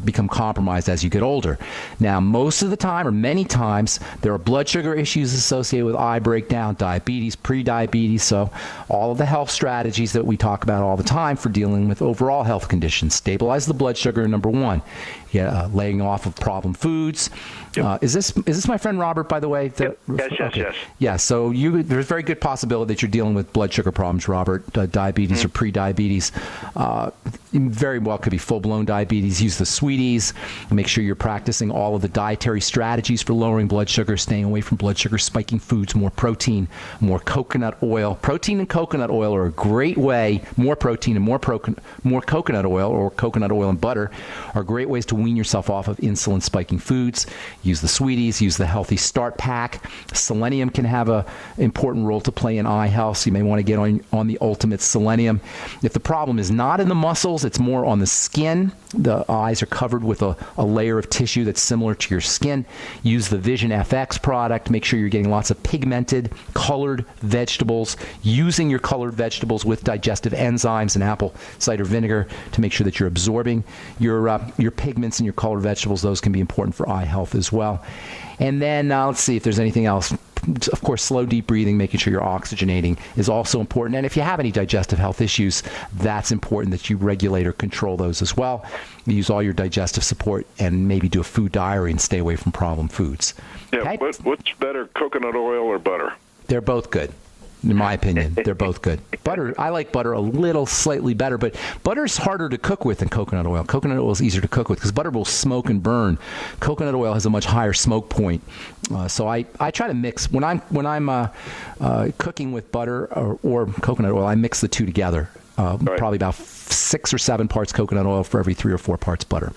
become compromised as you get older. Now, most of the time, or many times, there are blood sugar issues associated with eye breakdown, diabetes, pre-diabetes. So all of the health strategies that we talk about all the time for dealing with overall health conditions. Stabilize the blood sugar, number one. Laying off of problem foods. Yep. Is this my friend Robert, by the way? Yes. Yeah, so there's a very good possibility that you're dealing with blood sugar problems, Robert, diabetes or pre-diabetes. Very well could be full-blown diabetes. Use the sweeties. Make sure you're practicing all of the dietary strategies for lowering blood sugar, staying away from blood sugar spiking foods, more protein, more coconut oil. Protein and coconut oil are a great way, more protein and more coconut oil, or coconut oil and butter, are great ways to wean yourself off of insulin spiking foods. Use the sweeties, use the Healthy Start Pack. Selenium can have an important role to play in eye health, so you may want to get on the Ultimate Selenium. If the problem is not in the muscles, it's more on the skin. The eyes are covered with a layer of tissue that's similar to your skin. Use the Vision FX product. Make sure you're getting lots of pigmented, colored vegetables. Using your colored vegetables with digestive enzymes and apple cider vinegar to make sure that you're absorbing your pigments in your colored vegetables. Those can be important for eye health as well. And then let's see if there's anything else. Of course, slow, deep breathing, making sure you're oxygenating is also important. And if you have any digestive health issues, that's important that you regulate or control those as well. Use all your digestive support and maybe do a food diary and stay away from problem foods. Yeah, okay? What's better, coconut oil or butter? They're both good. In my opinion, they're both good. Butter, I like butter a little slightly better, but butter's harder to cook with than coconut oil. Coconut oil is easier to cook with because butter will smoke and burn. Coconut oil has a much higher smoke point. So I try to mix when I'm cooking with butter or coconut oil. I mix the two together. Right. Probably about 6 or 7 parts coconut oil for every 3 or 4 parts butter.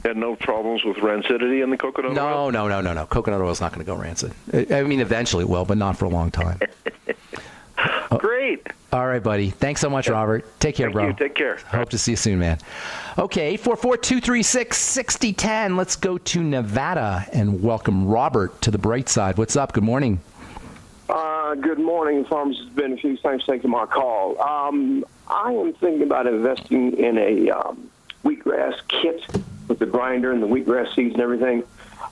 And no problems with rancidity in the coconut oil? No. Coconut oil is not going to go rancid. I mean, eventually it will, but not for a long time. Great. All right, buddy. Thanks so much, Robert. Take care, bro. Thank you. Take care. Hope to see you soon, man. Okay, 844-236-6010. Let's go to Nevada and welcome Robert to the bright side. What's up? Good morning. Good morning, Farmers. It's Ben Fuchs. Thanks for taking my call. I am thinking about investing in a wheatgrass kit with the grinder and the wheatgrass seeds and everything.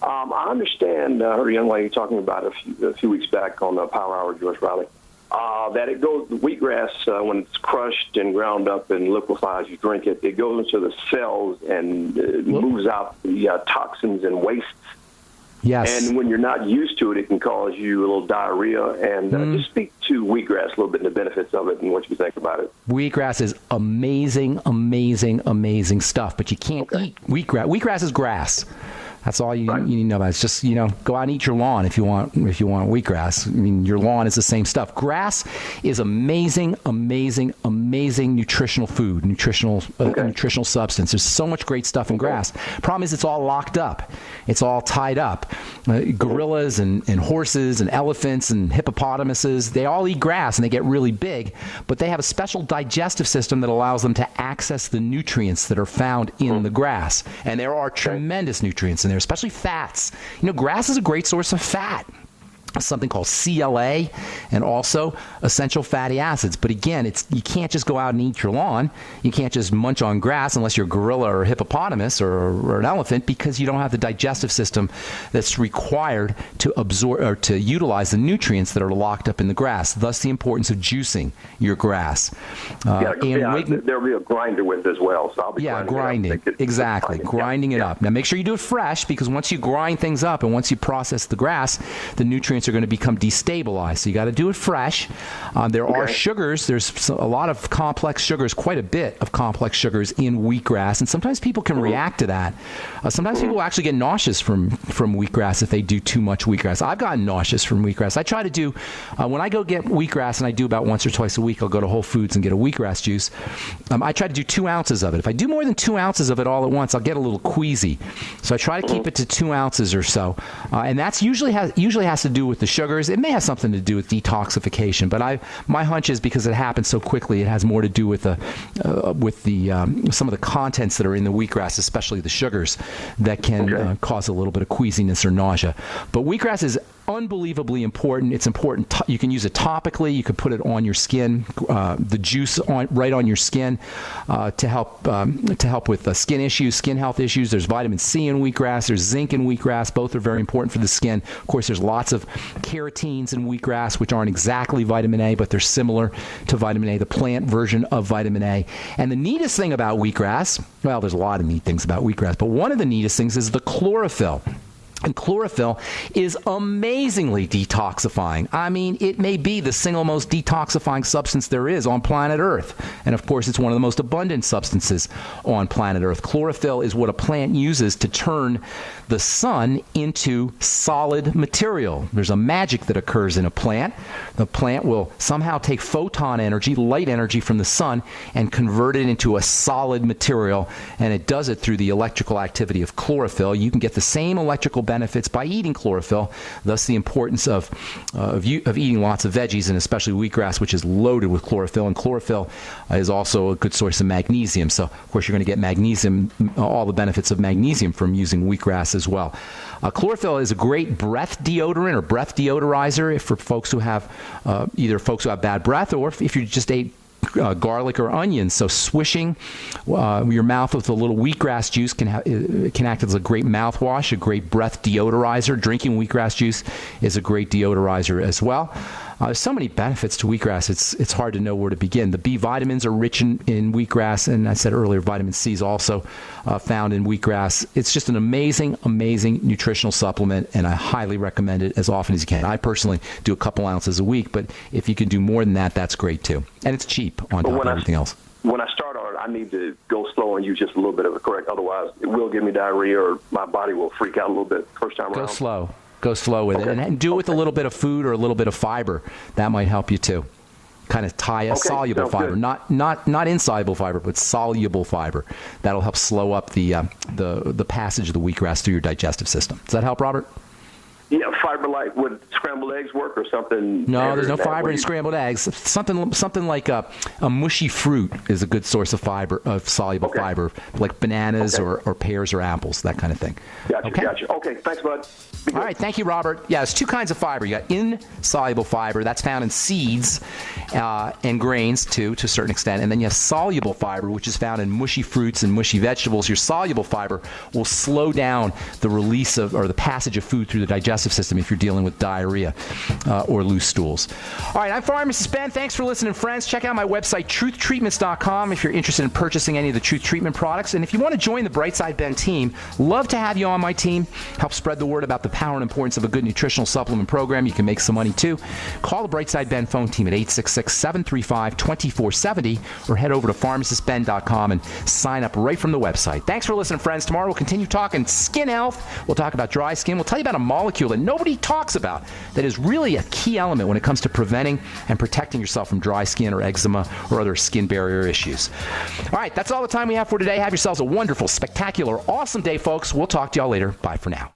I understand, I heard a young lady talking about a few weeks back on the Power Hour, George Riley, that it goes, the wheatgrass, when it's crushed and ground up and liquefies, you drink it, it goes into the cells and moves out the toxins and wastes. Yes. And when you're not used to it, it can cause you a little diarrhea. And just speak to wheatgrass a little bit and the benefits of it and what you think about it. Wheatgrass is amazing stuff, but you can't eat wheatgrass. Wheatgrass is grass. That's all you need to know about. It's just, go out and eat your lawn if you want wheatgrass. I mean, your lawn is the same stuff. Grass is amazing nutritional food, nutritional substance. There's so much great stuff in grass. Problem is, it's all locked up. It's all tied up. Gorillas and horses and elephants and hippopotamuses, they all eat grass and they get really big, but they have a special digestive system that allows them to access the nutrients that are found in the grass. And there are tremendous nutrients in there, especially fats. Grass is a great source of fat. Something called CLA and also essential fatty acids. But again, you can't just go out and eat your lawn. You can't just munch on grass unless you're a gorilla or a hippopotamus or an elephant, because you don't have the digestive system that's required to absorb or to utilize the nutrients that are locked up in the grass. Thus, the importance of juicing your grass. There'll be a grinder with it as well. So I'll be grinding. Exactly. Grinding it up. Now, make sure you do it fresh, because once you grind things up and once you process the grass, the nutrients are going to become destabilized. So you got to do it fresh. There are sugars. There's a lot of complex sugars, quite a bit of complex sugars in wheatgrass, and sometimes people can react to that. Sometimes people actually get nauseous from wheatgrass if they do too much wheatgrass. I've gotten nauseous from wheatgrass. I try to do, when I go get wheatgrass, and I do about once or twice a week, I'll go to Whole Foods and get a wheatgrass juice. I try to do 2 ounces of it. If I do more than 2 ounces of it all at once, I'll get a little queasy. So I try to keep it to 2 ounces or so. And that's usually has to do with the sugars. It may have something to do with detoxification, but my hunch is because it happens so quickly, it has more to do with some of the contents that are in the wheatgrass, especially the sugars, that can cause a little bit of queasiness or nausea. But wheatgrass is unbelievably important. It's important. You can use it topically. You can put it on your skin, the juice right on your skin to help with skin issues, skin health issues. There's vitamin C in wheatgrass. There's zinc in wheatgrass. Both are very important for the skin. Of course, there's lots of carotenes in wheatgrass, which aren't exactly vitamin A, but they're similar to vitamin A, the plant version of vitamin A. And the neatest thing about wheatgrass, well, there's a lot of neat things about wheatgrass, but one of the neatest things is the chlorophyll. And chlorophyll is amazingly detoxifying. I mean, it may be the single most detoxifying substance there is on planet Earth. And of course, it's one of the most abundant substances on planet Earth. Chlorophyll is what a plant uses to turn the sun into solid material. There's a magic that occurs in a plant. The plant will somehow take photon energy, light energy from the sun, and convert it into a solid material. And it does it through the electrical activity of chlorophyll. You can get the same electrical benefits by eating chlorophyll, thus the importance of eating lots of veggies, and especially wheatgrass, which is loaded with chlorophyll. And chlorophyll is also a good source of magnesium. So, of course, you're going to get magnesium, all the benefits of magnesium from using wheatgrass as well. Chlorophyll is a great breath deodorant or breath deodorizer for folks who have either folks who have bad breath or if you just ate garlic or onions. So swishing your mouth with a little wheatgrass juice can act as a great mouthwash, a great breath deodorizer. Drinking wheatgrass juice is a great deodorizer as well. There's so many benefits to wheatgrass, it's hard to know where to begin. The B vitamins are rich in wheatgrass, and I said earlier, vitamin C is also found in wheatgrass. It's just an amazing, amazing nutritional supplement, and I highly recommend it as often as you can. I personally do a couple ounces a week, but if you can do more than that, that's great too. And it's cheap on top of everything else. When I start on it, I need to go slow and use just a little bit of it, correct? Otherwise, it will give me diarrhea or my body will freak out a little bit first time around. Go slow with it, and do it with a little bit of food or a little bit of fiber. That might help you too. Kind of tie a soluble fiber, not insoluble fiber, but soluble fiber. That'll help slow up the passage of the wheatgrass through your digestive system. Does that help, Robert? Yeah, fiber like would scrambled eggs work or something? No, there's no fiber in scrambled eggs. Something like a mushy fruit is a good source of fiber, of soluble fiber, like bananas or pears or apples, that kind of thing. Gotcha. Okay, thanks, bud. All right, thank you, Robert. Yeah, there's two kinds of fiber. You got insoluble fiber, that's found in seeds and grains too, to a certain extent. And then you have soluble fiber, which is found in mushy fruits and mushy vegetables. Your soluble fiber will slow down the release of or the passage of food through the digestive system if you're dealing with diarrhea or loose stools. All right, I'm Pharmacist Ben. Thanks for listening, friends. Check out my website, truthtreatments.com, if you're interested in purchasing any of the Truth Treatment products. And if you want to join the Brightside Ben team, love to have you on my team. Help spread the word about the power and importance of a good nutritional supplement program. You can make some money too. Call the Brightside Ben phone team at 866-735-2470 or head over to pharmacistben.com and sign up right from the website. Thanks for listening, friends. Tomorrow we'll continue talking skin health. We'll talk about dry skin. We'll tell you about a molecule that nobody talks about that is really a key element when it comes to preventing and protecting yourself from dry skin or eczema or other skin barrier issues. All right, that's all the time we have for today. Have yourselves a wonderful, spectacular, awesome day, folks. We'll talk to y'all later. Bye for now.